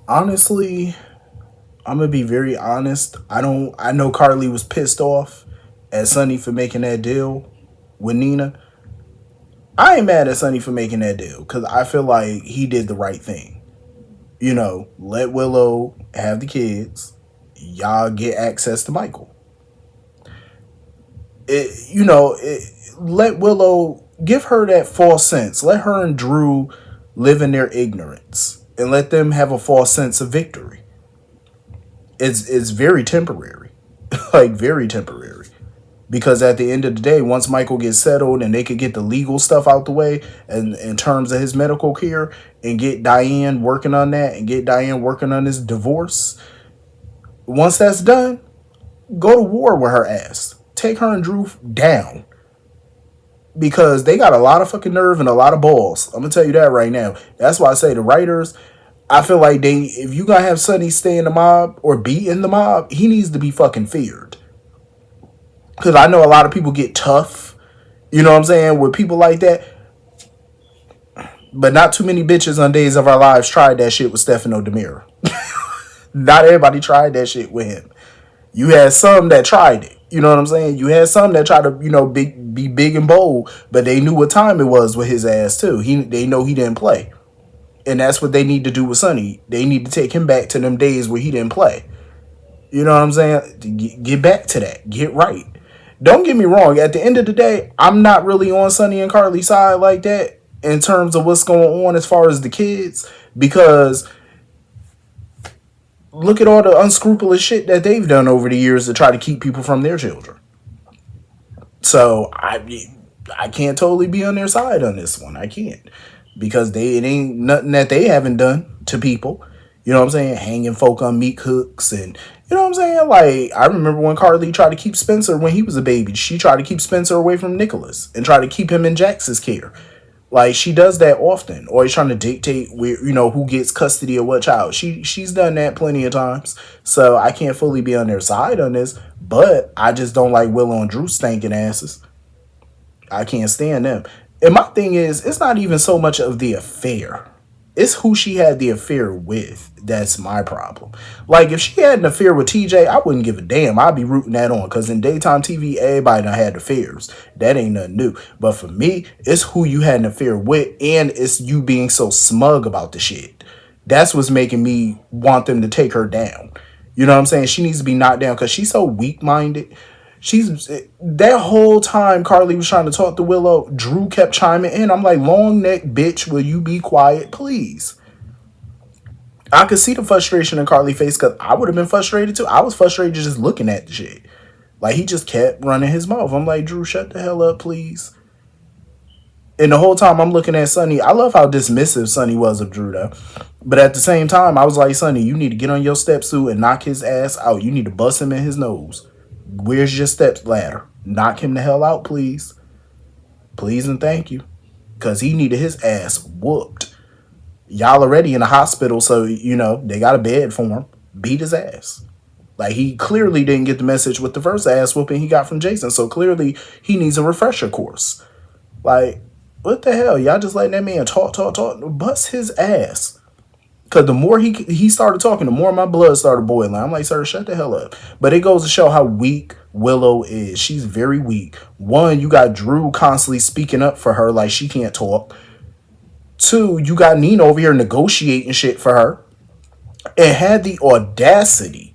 Honestly, I'm gonna be very honest. I know Carly was pissed off at Sonny for making that deal with Nina. I ain't mad at Sonny for making that deal because I feel like he did the right thing. Let Willow have the kids. Y'all get access to Michael. Let Willow give her that false sense. Let her and Drew live in their ignorance and let them have a false sense of victory. It's very temporary, like very temporary. Because at the end of the day, once Michael gets settled and they could get the legal stuff out the way and in terms of his medical care and get Diane working on that and get Diane working on his divorce, once that's done, go to war with her ass. Take her and Drew down. Because they got a lot of fucking nerve and a lot of balls. I'm gonna tell you that right now. That's why I say the writers, I feel like if you gotta have Sonny stay in the mob or be in the mob, he needs to be fucking feared. Because I know a lot of people get tough, you know what I'm saying, with people like that. But not too many bitches on Days of Our Lives tried that shit with Stefano Demira. Not everybody tried that shit with him. You had some that tried it. You know what I'm saying? You had some that tried to, be big and bold, but they knew what time it was with his ass too. They know he didn't play. And that's what they need to do with Sonny. They need to take him back to them days where he didn't play. You know what I'm saying? Get back to that. Get right. Don't get me wrong. At the end of the day, I'm not really on Sonny and Carly's side like that in terms of what's going on as far as the kids, because look at all the unscrupulous shit that they've done over the years to try to keep people from their children. So I can't totally be on their side on this one. I can't, because it ain't nothing that they haven't done to people. You know what I'm saying? Hanging folk on meat hooks and you know what I'm saying? Like, I remember when Carly tried to keep Spencer when he was a baby. She tried to keep Spencer away from Nicholas and try to keep him in Jax's care. Like, she does that often. Always trying to dictate where, who gets custody of what child. She's done that plenty of times. So I can't fully be on their side on this. But I just don't like Willow and Drew stinking asses. I can't stand them. And my thing is, it's not even so much of the affair. It's who she had the affair with. That's my problem. Like, if she had an affair with TJ, I wouldn't give a damn. I'd be rooting that on. Because in daytime TV, everybody done had affairs. That ain't nothing new. But for me, it's who you had an affair with. And it's you being so smug about the shit. That's what's making me want them to take her down. You know what I'm saying? She needs to be knocked down because she's so weak-minded. She's that whole time Carly was trying to talk to Willow, Drew kept chiming in. I'm like, long neck bitch, will you be quiet, please? I could see the frustration in Carly's face because I would have been frustrated too. I was frustrated just looking at the shit. Like, he just kept running his mouth. I'm like, Drew, shut the hell up, please. And the whole time I'm looking at Sonny, I love how dismissive Sonny was of Drew though. But at the same time, I was like, Sonny, you need to get on your step suit and knock his ass out. You need to bust him in his nose. Where's your step ladder? Knock him the hell out, please. Please and thank you. Because he needed his ass whooped. Y'all already in the hospital, so, they got a bed for him. Beat his ass. Like, he clearly didn't get the message with the first ass whooping he got from Jason. So clearly, he needs a refresher course. Like, what the hell? Y'all just letting that man talk. Bust his ass. Because the more he started talking, the more my blood started boiling. I'm like, sir, shut the hell up. But it goes to show how weak Willow is. She's very weak. One, you got Drew constantly speaking up for her like she can't talk. Two, you got Nina over here negotiating shit for her. And had the audacity,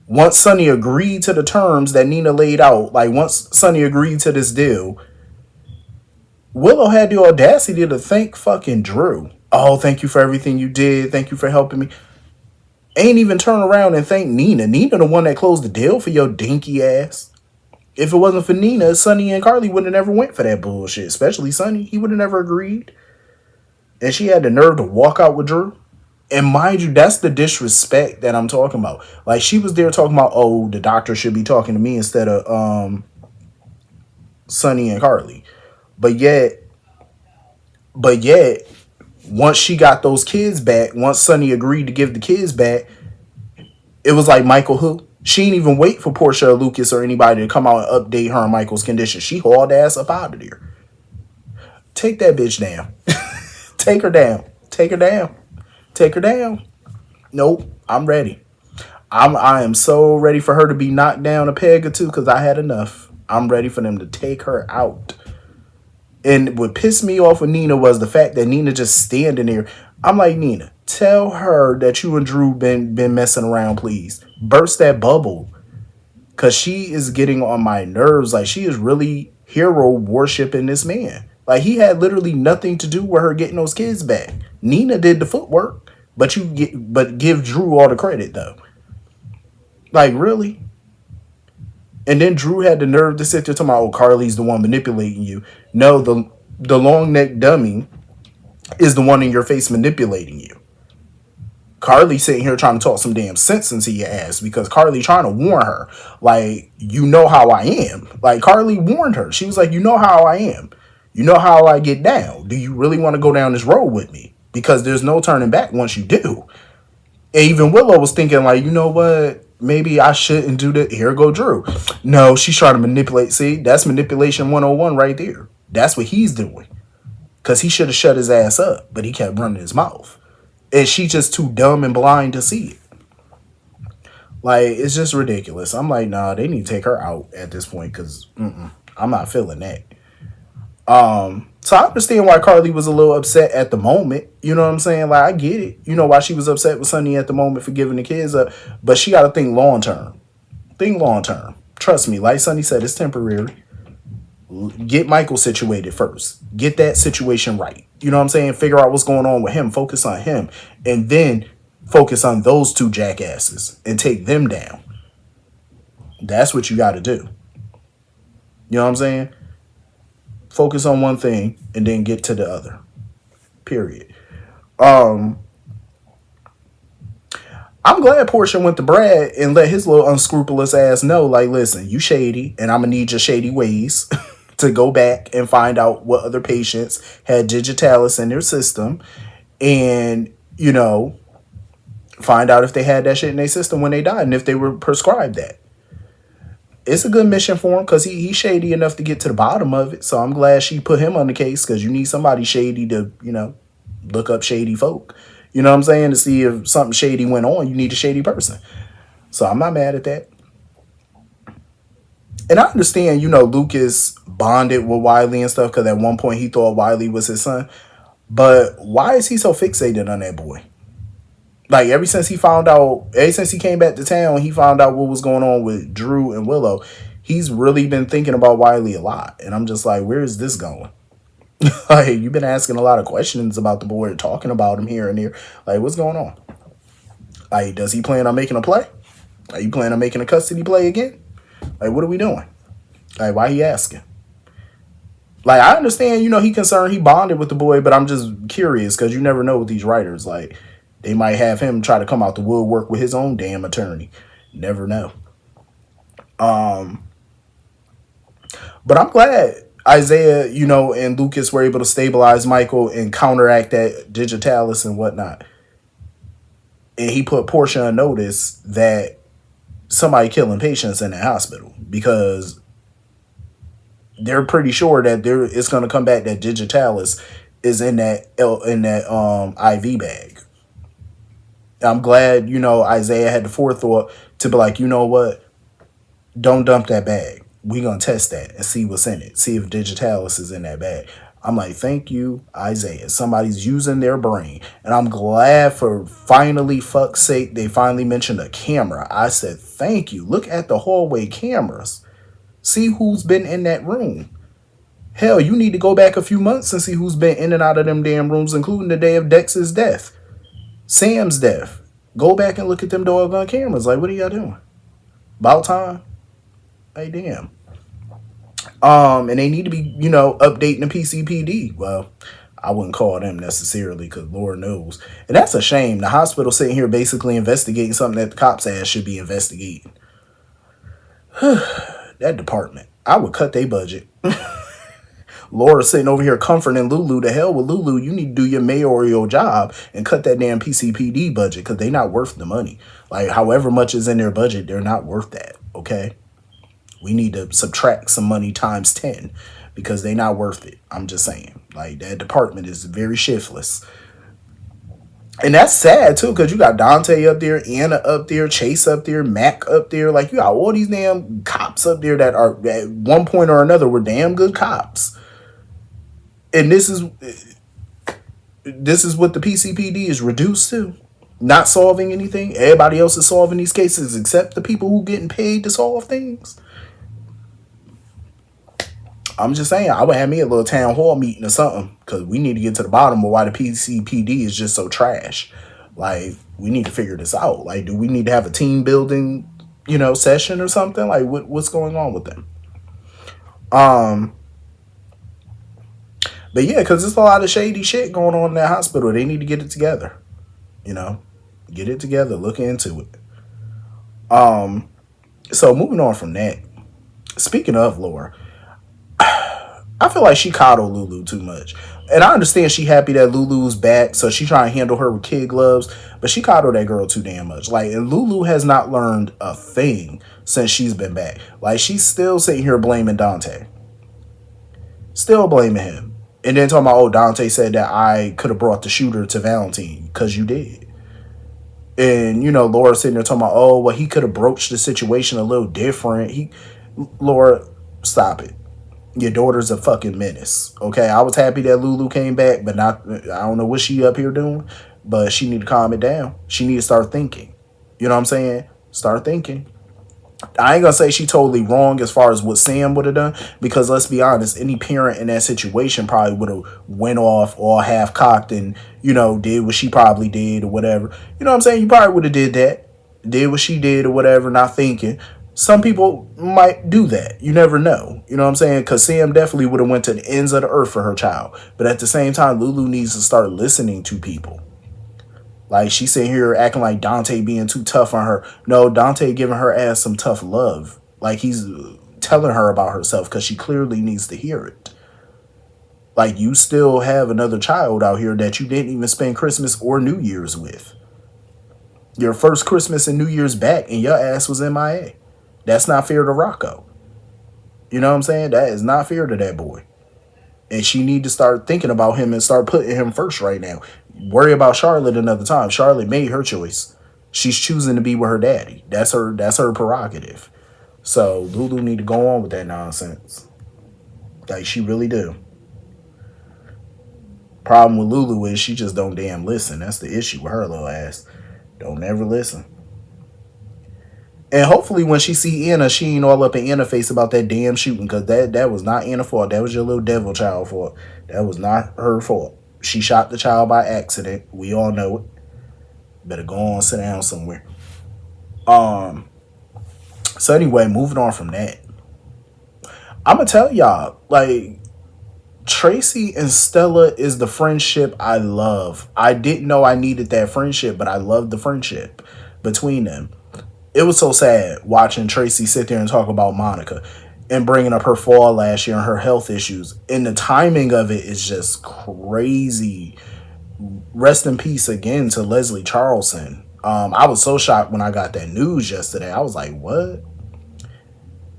once Sonny agreed to the terms that Nina laid out, like once Sonny agreed to this deal, Willow had the audacity to thank fucking Drew. Oh, thank you for everything you did. Thank you for helping me. Ain't even turn around and thank Nina. Nina the one that closed the deal for your dinky ass. If it wasn't for Nina, Sonny and Carly would have never went for that bullshit. Especially Sonny. He would have never agreed. And she had the nerve to walk out with Drew. And mind you, that's the disrespect that I'm talking about. Like, she was there talking about, oh, the doctor should be talking to me instead of Sonny and Carly. But yet, once she got those kids back, once Sonny agreed to give the kids back, it was like, Michael who? She didn't even wait for Portia or Lucas or anybody to come out and update her on Michael's condition. She hauled ass up out of there. Take that bitch down. Take her down. Take her down. Take her down. Nope, I'm ready. I am so ready for her to be knocked down a peg or two because I had enough. I'm ready for them to take her out. And what pissed me off with Nina was the fact that Nina just standing there. I'm like, Nina, tell her that you and Drew been messing around, please. Burst that bubble. Cause she is getting on my nerves. Like she is really hero worshiping this man. Like he had literally nothing to do with her getting those kids back. Nina did the footwork, but give Drew all the credit though. Like really? And then Drew had the nerve to sit there talking about, oh, Carly's the one manipulating you. No, the long neck dummy is the one in your face manipulating you. Carly sitting here trying to talk some damn sense into your ass because Carly trying to warn her. Like, you know how I am. Like, Carly warned her. She was like, you know how I am. You know how I get down. Do you really want to go down this road with me? Because there's no turning back once you do. And even Willow was thinking, like, you know what? Maybe I shouldn't do that. Here go Drew. No, she's trying to manipulate. See, that's manipulation 101 right there. That's what he's doing. Because he should have shut his ass up, but he kept running his mouth. And she just too dumb and blind to see it. Like, it's just ridiculous. I'm like, nah, they need to take her out at this point because I'm not feeling that. So I understand why Carly was a little upset at the moment. You know what I'm saying? Like, I get it. You know why she was upset with Sonny at the moment for giving the kids up. But she got to think long term. Think long term. Trust me, like Sonny said, it's temporary. Get Michael situated first. Get that situation right. You know what I'm saying? Figure out what's going on with him. Focus on him. And then focus on those two jackasses and take them down. That's what you got to do. You know what I'm saying? Focus on one thing and then get to the other. Period. I'm glad Portia went to Brad and let his little unscrupulous ass know, like, listen, you shady, and I'm gonna need your shady ways to go back and find out what other patients had digitalis in their system, and find out if they had that shit in their system when they died and if they were prescribed that. It's a good mission for him because he's shady enough to get to the bottom of it. So I'm glad she put him on the case because you need somebody shady to, look up shady folk. You know what I'm saying? To see if something shady went on, you need a shady person. So I'm not mad at that. And I understand, Lucas bonded with Wiley and stuff because at one point he thought Wiley was his son. But why is he so fixated on that boy? Like, ever since he came back to town, he found out what was going on with Drew and Willow. He's really been thinking about Wiley a lot. And I'm just like, where is this going? Like, you've been asking a lot of questions about the boy, talking about him here and there. Like, what's going on? Like, does he plan on making a play? Are you planning on making a custody play again? Like, what are we doing? Like, why he asking? Like, I understand, he concerned, he bonded with the boy, but I'm just curious because you never know with these writers. Like, they might have him try to come out the woodwork with his own damn attorney. Never know. But I'm glad Isaiah, and Lucas were able to stabilize Michael and counteract that digitalis and whatnot. And he put Portia on notice that somebody killing patients in the hospital because they're pretty sure that it's going to come back that digitalis is in that IV bag. I'm glad, Isaiah had the forethought to be like, you know what? Don't dump that bag. We're going to test that and see what's in it. See if digitalis is in that bag. I'm like, thank you, Isaiah. Somebody's using their brain. And I'm glad for fuck's sake, they finally mentioned a camera. I said, thank you. Look at the hallway cameras. See who's been in that room. Hell, you need to go back a few months and see who's been in and out of them damn rooms, including the day of Dex's death. Sam's death. Go back and look at them doggone cameras. Like, what are y'all doing? About time. Like, damn. And they need to be, updating the PCPD. Well, I wouldn't call them necessarily because Lord knows. And that's a shame. The hospital sitting here basically investigating something that the cops' ass should be investigating. That department. I would cut their budget. Laura sitting over here comforting Lulu. The hell with Lulu. You need to do your mayoral job and cut that damn PCPD budget because they're not worth the money. Like, however much is in their budget, they're not worth that. Okay? We need to subtract some money times 10 because they're not worth it. I'm just saying. Like, that department is very shiftless. And that's sad too, because you got Dante up there, Anna up there, Chase up there, Mac up there. Like, you got all these damn cops up there that are at one point or another were damn good cops. And this is what the PCPD is reduced to. Not solving anything. Everybody else is solving these cases except the people who getting paid to solve things. I'm just saying, I would have me a little town hall meeting or something, because we need to get to the bottom of why the PCPD is just so trash. Like, we need to figure this out. Like, do we need to have a team building, session or something? Like, what's going on with them? But yeah, because there's a lot of shady shit going on in that hospital. They need to get it together. You know, get it together. Look into it. So moving on from that. Speaking of Laura, I feel like she coddled Lulu too much. And I understand she happy that Lulu's back, so she trying to handle her with kid gloves, but she coddled that girl too damn much. Like, and Lulu has not learned a thing since she's been back. Like, she's still sitting here blaming Dante. Still blaming him. And then talking about, oh, Dante said that I could have brought the shooter to Valentine, because you did. And, Laura sitting there talking about, oh, well, he could have broached the situation a little different. Laura, stop it. Your daughter's a fucking menace. Okay, I was happy that Lulu came back, but not. I don't know what she up here doing, but she need to calm it down. She need to start thinking. You know what I'm saying? Start thinking. I ain't gonna say she totally wrong as far as what Sam would have done, because let's be honest, any parent in that situation probably would have went off all half cocked and did what she probably did or whatever. You know what I'm saying? You probably would have did that, did what she did or whatever, not thinking. Some people might do that. You never know. You know what I'm saying? Because Sam definitely would have went to the ends of the earth for her child. But at the same time, Lulu needs to start listening to people. Like, she's sitting here acting like Dante being too tough on her. No, Dante giving her ass some tough love. Like, he's telling her about herself because she clearly needs to hear it. Like, you still have another child out here that you didn't even spend Christmas or New Year's with. Your first Christmas and New Year's back and your ass was MIA. That's not fair to Rocco. You know what I'm saying? That is not fair to that boy. And she need to start thinking about him and start putting him first right now. Worry about Charlotte another time. Charlotte made her choice. She's choosing to be with her daddy. That's her prerogative. So Lulu need to go on with that nonsense. Like, she really do. Problem with Lulu is she just don't damn listen. That's the issue with her little ass. Don't ever listen. And hopefully when she see Anna, she ain't all up in Anna's face about that damn shooting, because that was not Anna's fault. That was your little devil child fault. That was not her fault. She shot the child by accident. We all know it. Better go on, sit down somewhere. So anyway, moving on from that. I'm going to tell y'all, like, Tracy and Stella is the friendship I love. I didn't know I needed that friendship, but I love the friendship between them. It was so sad watching Tracy sit there and talk about Monica and bringing up her fall last year and her health issues. And the timing of it is just crazy. Rest in peace again to Leslie Charlson. I was so shocked when I got that news yesterday. I was like, what?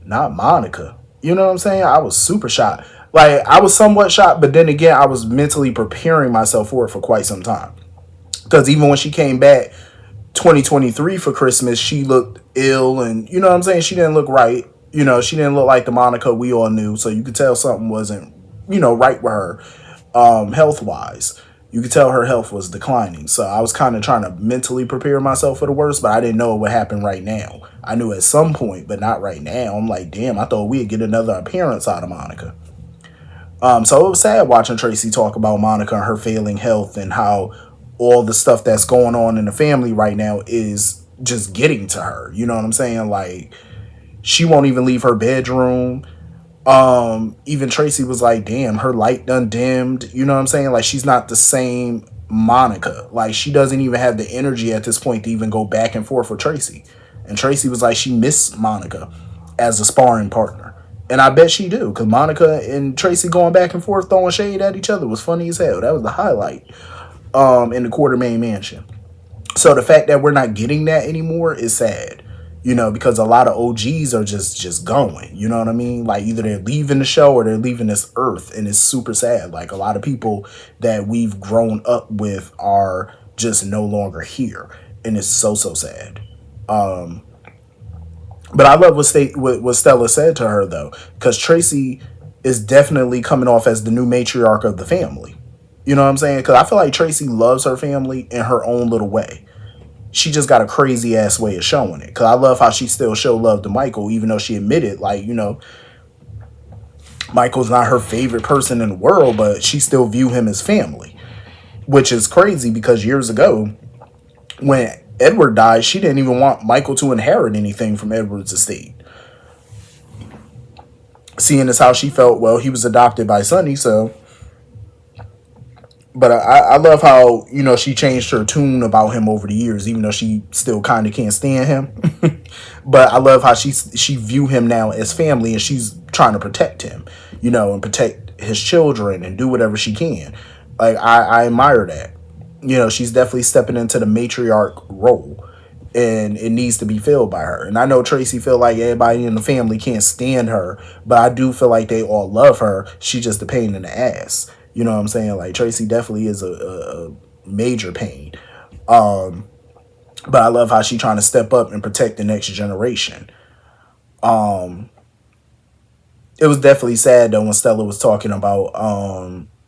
Not Monica. You know what I'm saying? I was super shocked. Like, I was somewhat shocked, but then again, I was mentally preparing myself for it for quite some time. Because even when she came back 2023 for Christmas, she looked ill, and you know what I'm saying? She didn't look right. She didn't look like the Monica we all knew. So you could tell something wasn't, right with her health-wise. You could tell her health was declining. So I was kind of trying to mentally prepare myself for the worst, but I didn't know it would happen right now. I knew at some point, but not right now. I'm like, damn, I thought we'd get another appearance out of Monica. So it was sad watching Tracy talk about Monica and her failing health and how all the stuff that's going on in the family right now is just getting to her. You know what I'm saying? Like, she won't even leave her bedroom. Even Tracy was like, damn, her light done dimmed. You know what I'm saying? Like, she's not the same Monica. Like, she doesn't even have the energy at this point to even go back and forth with Tracy. And Tracy was like, she missed Monica as a sparring partner. And I bet she do, because Monica and Tracy going back and forth throwing shade at each other was funny as hell. That was the highlight in the Quartermaine mansion. So the fact that we're not getting that anymore is sad. Because a lot of OGs are just going. You know what I mean? Like, either they're leaving the show or they're leaving this earth, and it's super sad. Like, a lot of people that we've grown up with are just no longer here, and it's so so sad. Um, but I love what Stella said to her though, because Tracy is definitely coming off as the new matriarch of the family. You know what I'm saying? Because I feel like Tracy loves her family in her own little way. She just got a crazy ass way of showing it. Because I love how she still showed love to Michael, even though she admitted, like, Michael's not her favorite person in the world, but she still view him as family, which is crazy because years ago, when Edward died, she didn't even want Michael to inherit anything from Edward's estate. Seeing as how she felt, well, he was adopted by Sonny, so. But I love how, she changed her tune about him over the years, even though she still kind of can't stand him. But I love how she view him now as family, and she's trying to protect him, and protect his children and do whatever she can. Like, I admire that. She's definitely stepping into the matriarch role, and it needs to be filled by her. And I know Tracy feel like everybody in the family can't stand her, but I do feel like they all love her. She's just a pain in the ass. You know what I'm saying? Like, Tracy definitely is a major pain. But I love how she trying to step up and protect the next generation. It was definitely sad though when Stella was talking about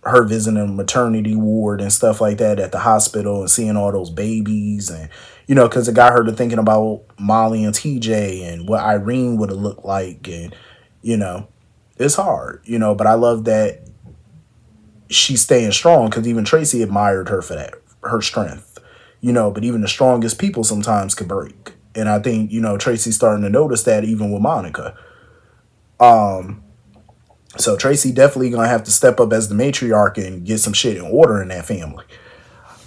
her visiting a maternity ward and stuff like that at the hospital and seeing all those babies, and because it got her to thinking about Molly and TJ and what Irene would have looked like, and it's hard, but I love that she's staying strong, because even Tracy admired her for that, her strength, but even the strongest people sometimes could break. And I think, Tracy's starting to notice that even with Monica. So Tracy definitely gonna have to step up as the matriarch and get some shit in order in that family.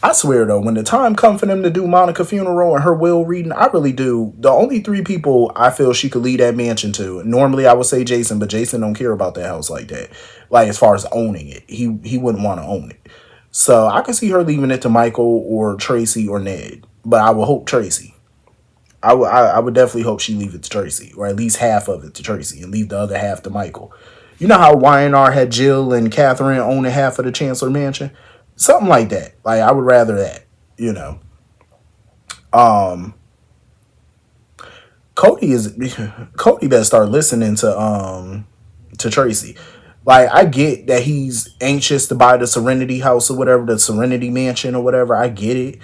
I swear though, when the time comes for them to do Monica funeral and her will reading, I really do. The only three people I feel she could lead that mansion to. Normally I would say Jason, but Jason don't care about that house like that. Like, as far as owning it, he wouldn't want to own it. So I can see her leaving it to Michael or Tracy or Ned, but I would hope Tracy. I would definitely hope she leave it to Tracy, or at least half of it to Tracy, and leave the other half to Michael. You know how YNR had Jill and Catherine owning half of the Chancellor Mansion? Something like that. Like, I would rather that, Cody better start listening to Tracy. Like, I get that he's anxious to buy the Serenity House or whatever, the Serenity Mansion or whatever. I get it.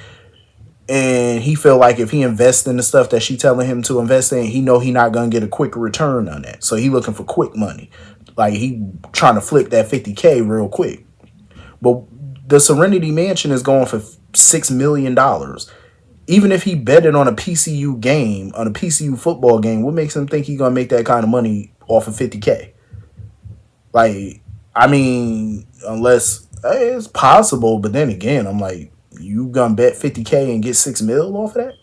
And he feel like if he invests in the stuff that she telling him to invest in, he know he not gonna get a quick return on that. So he looking for quick money. Like, he trying to flip that 50K real quick. But the Serenity Mansion is going for $6 million. Even if he betted on a PCU game, on a PCU football game, what makes him think he gonna make that kind of money off of 50K? Like, I mean, unless it's possible, but then again, I'm like, you gonna bet 50K and get 6 mil off of that?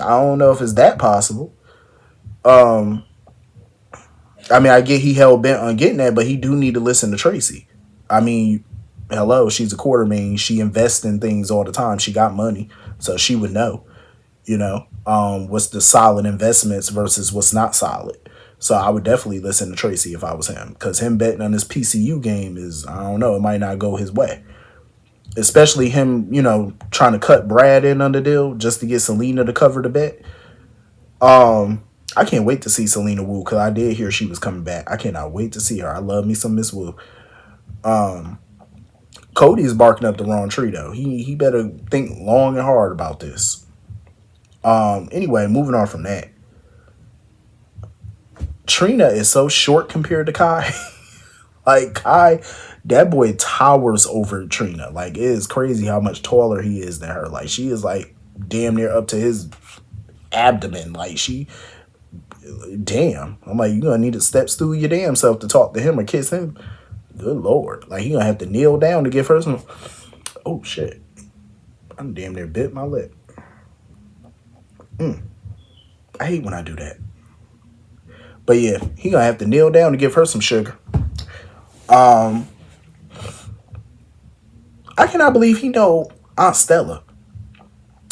I don't know if it's that possible. I mean, I get he hell bent on getting that, but he do need to listen to Tracy. I mean, hello, she's a Quartermaine. She invests in things all the time. She got money, so she would know, what's the solid investments versus what's not solid. So I would definitely listen to Tracy if I was him, because him betting on this PCU game is, I don't know, it might not go his way. Especially him, trying to cut Brad in on the deal just to get Selena to cover the bet. I can't wait to see Selena Wu, because I did hear she was coming back. I cannot wait to see her. I love me some Miss Wu. Cody is barking up the wrong tree though. He better think long and hard about this. Anyway, moving on from that. Trina is so short compared to Kai. Like, Kai, that boy towers over Trina. Like, it is crazy how much taller he is than her. Like, she is like damn near up to his abdomen. Like, damn. I'm like, you gonna need to step stool your damn self to talk to him or kiss him. Good Lord. Like, he gonna have to kneel down to give her some. Oh shit. I'm damn near bit my lip. I hate when I do that. But yeah, he gonna have to kneel down to give her some sugar. I cannot believe he know Aunt Stella.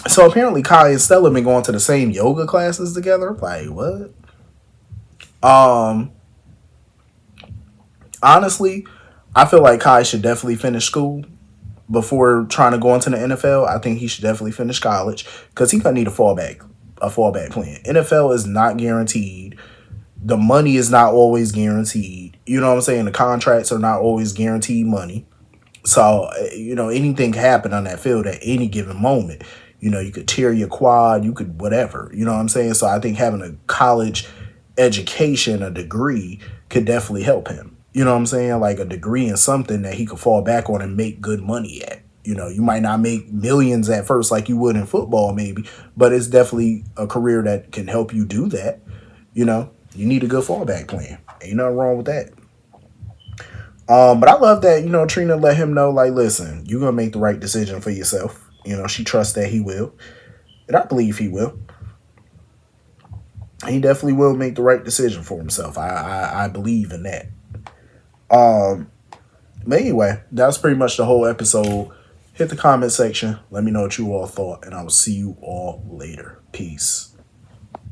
So apparently Kai and Stella been going to the same yoga classes together. Like, what? Honestly, I feel like Kai should definitely finish school. before trying to go into the NFL, I think he should definitely finish college because he's gonna need a fallback plan. NFL is not guaranteed. The money is not always guaranteed. You know what I'm saying? The contracts are not always guaranteed money. So, anything can happen on that field at any given moment. You could tear your quad, you could whatever. You know what I'm saying? So I think having a college education, a degree, could definitely help him. You know what I'm saying? Like a degree in something that he could fall back on and make good money at. You might not make millions at first like you would in football, maybe, but it's definitely a career that can help you do that. You need a good fallback plan. Ain't nothing wrong with that. But I love that, Trina let him know, like, listen, you're going to make the right decision for yourself. She trusts that he will. And I believe he will. He definitely will make the right decision for himself. I believe in that. But anyway, that's pretty much the whole episode. Hit the comment section. Let me know what you all thought. And I will see you all later. Peace.